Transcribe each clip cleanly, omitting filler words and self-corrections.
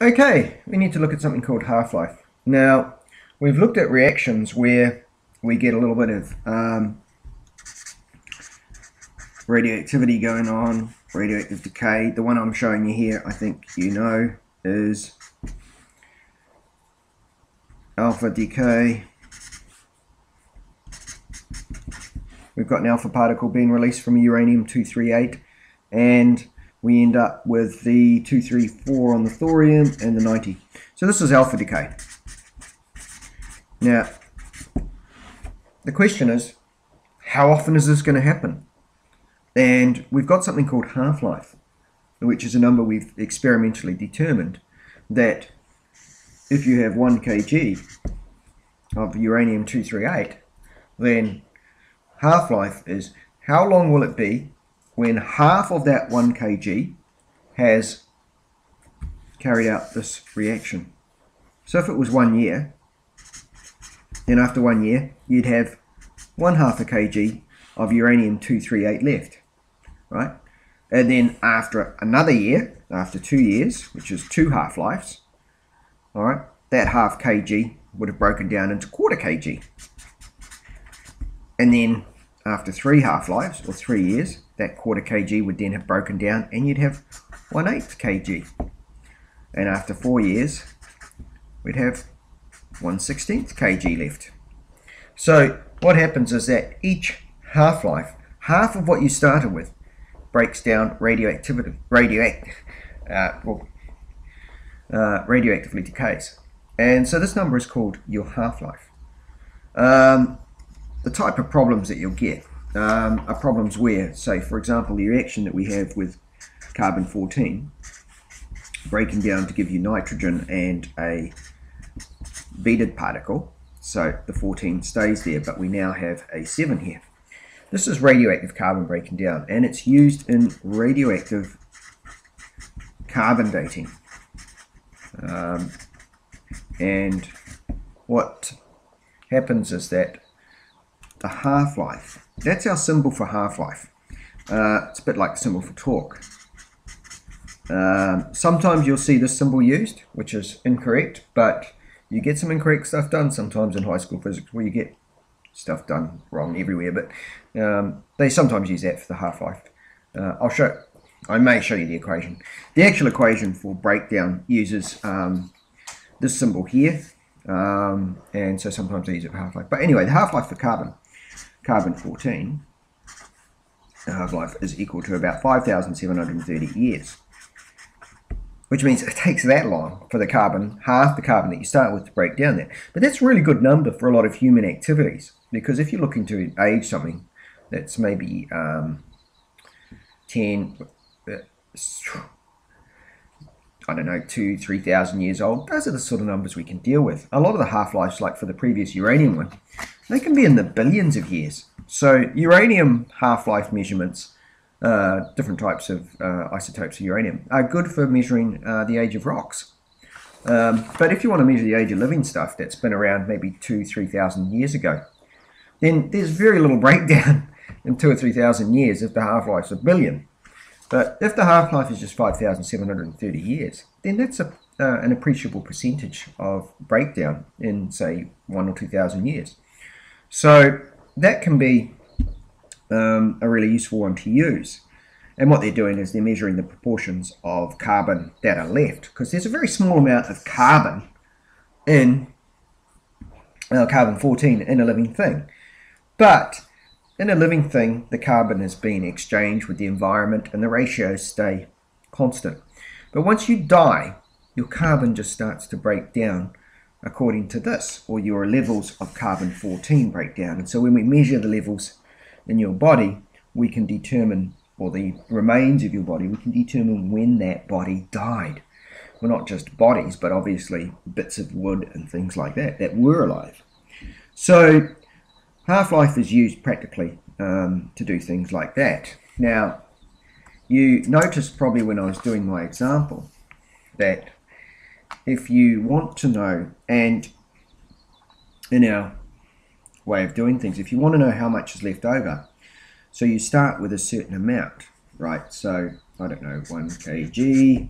Okay, we need to look at something called half-life. Now, we've looked at reactions where we get a little bit of radioactivity going on, radioactive decay. The one I'm showing you here, I think you know, is alpha decay. We've got an alpha particle being released from uranium-238, and we end up with the 234 on the thorium and the 90. So this is alpha decay. Now, the question is, how often is this going to happen? And we've got something called half-life, which is a number we've experimentally determined that if you have 1 kg of uranium-238, then half-life is how long will it be when half of that 1 kg has carried out this reaction. So if it was 1 year, then after 1 year you'd have 1/2 a kg of uranium-238 left, right? And then after another year, after 2 years, which is 2 half-lives, all right, that half kg would have broken down into 1/4 kg. And then after 3 half-lives, or 3 years, that 1/4 kg would then have broken down and you'd have 1/8 kg. And after 4 years, we'd have 1/16 kg left. So what happens is that each half-life, half of what you started with, breaks down radioactively decays. And so this number is called your half-life. The type of problems that you'll get are problems where, say, for example, the reaction that we have with carbon-14 breaking down to give you nitrogen and a beaded particle. So the 14 stays there, but we now have a 7 here. This is radioactive carbon breaking down, and it's used in radioactive carbon dating. And what happens is that the half-life, that's our symbol for half-life. It's a bit like the symbol for torque. Sometimes you'll see this symbol used, which is incorrect, but you get some incorrect stuff done sometimes in high school physics where you get stuff done wrong everywhere, but they sometimes use that for the half-life. I may show you the equation. The actual equation for breakdown uses this symbol here, and so sometimes they use it for half-life. But anyway, the half-life for carbon-14, the half-life is equal to about 5,730 years, which means it takes that long for the carbon, half the carbon that you start with, to break down there. But that's a really good number for a lot of human activities, because if you're looking to age something that's maybe 2,000-3,000 years old, those are the sort of numbers we can deal with. A lot of the half-lives, like for the previous uranium one, they can be in the billions of years. So uranium half-life measurements, different types of isotopes of uranium, are good for measuring the age of rocks. But if you want to measure the age of living stuff that's been around maybe 2,000-3,000 years ago, then there's very little breakdown in 2,000 or 3,000 years if the half-life's a billion. But if the half-life is just 5,730 years, then that's an appreciable percentage of breakdown in, say, 1,000 or 2,000 years. So that can be a really useful one to use. And what they're doing is they're measuring the proportions of carbon that are left, because there's a very small amount of carbon in carbon-14 in a living thing. But in a living thing, the carbon is being exchanged with the environment and the ratios stay constant. But once you die, your carbon just starts to break down according to this, or your levels of carbon-14 break down. And so when we measure the levels in your body, we can determine, or the remains of your body, we can determine when that body died. Well, not just bodies, but obviously bits of wood and things like that that were alive. So half-life is used practically to do things like that. Now, you noticed probably when I was doing my example that if you want to know, and in our way of doing things, if you want to know how much is left over, so you start with a certain amount, right? So I don't know, 1 kg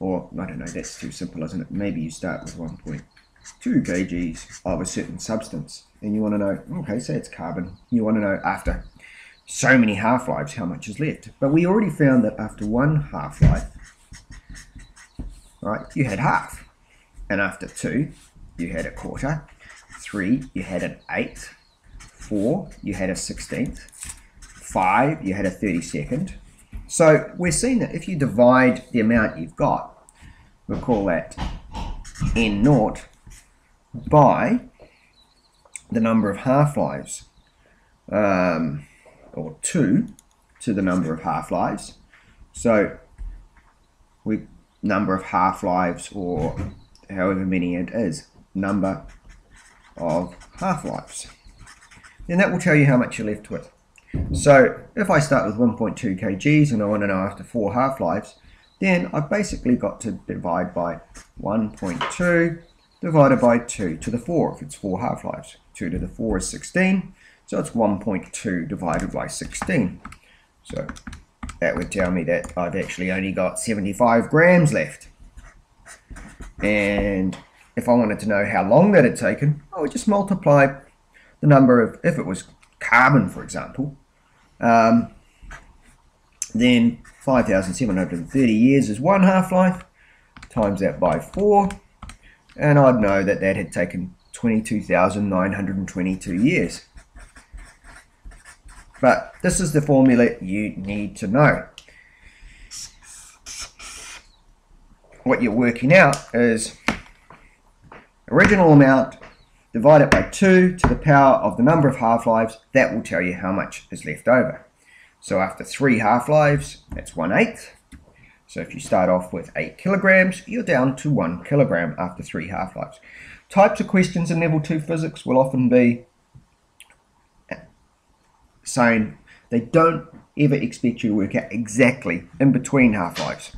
or I don't know, that's too simple, isn't it? Maybe you start with 1.2 kgs of a certain substance, and you want to know, okay, say it's carbon, you want to know after so many half-lives how much is left. But we already found that after one half-life, right, you had half, and after 2 you had a quarter, 3 you had an eighth, 4 you had a 16th, 5 you had a 32nd. So we're seeing that if you divide the amount you've got, we'll call that N0, by the number of half-lives, or 2 to the number of half-lives. So we number of half-lives, or however many it is, number of half-lives. Then that will tell you how much you're left with. So if I start with 1.2 kgs and I want to know after 4 half-lives, then I've basically got to divide by 1.2 divided by 2 to the 4 if it's 4 half-lives. 2 to the 4 is 16, so it's 1.2 divided by 16. So that would tell me that I've actually only got 75 grams left. And if I wanted to know how long that had taken, I would just multiply the number of, if it was carbon, for example, then 5,730 years is 1 half-life, times that by 4, and I'd know that that had taken 22,922 years. But this is the formula you need to know. What you're working out is original amount divided by 2 to the power of the number of half-lives. That will tell you how much is left over. So after 3 half-lives, that's 1/8. So if you start off with 8 kilograms, you're down to 1 kilogram after 3 half-lives. Types of questions in level 2 physics will often be saying they don't ever expect you to work out exactly in between half-lives,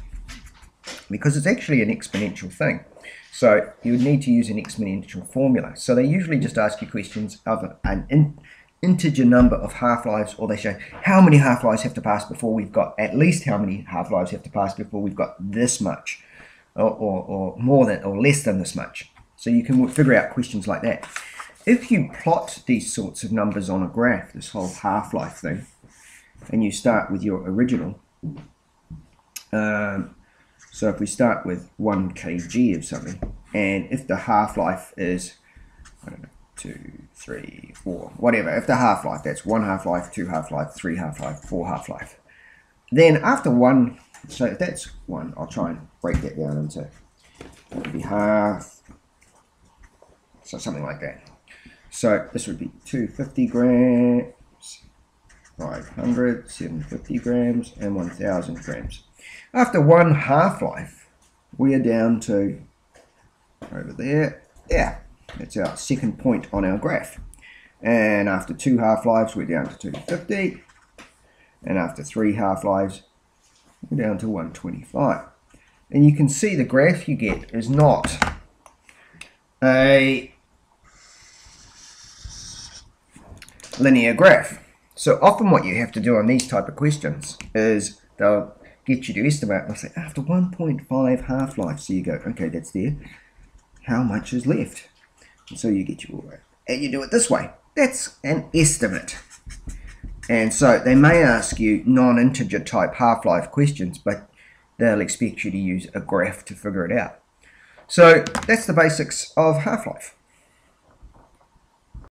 because it's actually an exponential thing. So you would need to use an exponential formula. So they usually just ask you questions of an integer number of half-lives, or they show how many half-lives have to pass before we've got, at least how many half-lives have to pass before we've got this much, or more than, or less than this much. So you can figure out questions like that. If you plot these sorts of numbers on a graph, this whole half-life thing, and you start with your original, so if we start with 1 kg of something, and if the half-life is, I don't know, 2, 3, 4, whatever, if the half-life, that's 1 half-life, 2 half-life, 3 half-life, 4 half-life. Then after 1, so if that's 1, I'll try and break that down into, that would be half, so something like that. So this would be 250 grams, 500, 750 grams, and 1,000 grams. After 1 half-life, we are down to, over there, yeah, that's our second point on our graph. And after 2 half-lives, we're down to 250. And after 3 half-lives, we're down to 125. And you can see the graph you get is not a linear graph. So often what you have to do on these type of questions is they'll get you to estimate, and they'll say after 1.5 half-lives, so you go, okay, that's there, how much is left? And so you get your, and you do it this way. That's an estimate. And so they may ask you non-integer type half-life questions, but they'll expect you to use a graph to figure it out. So that's the basics of half-life.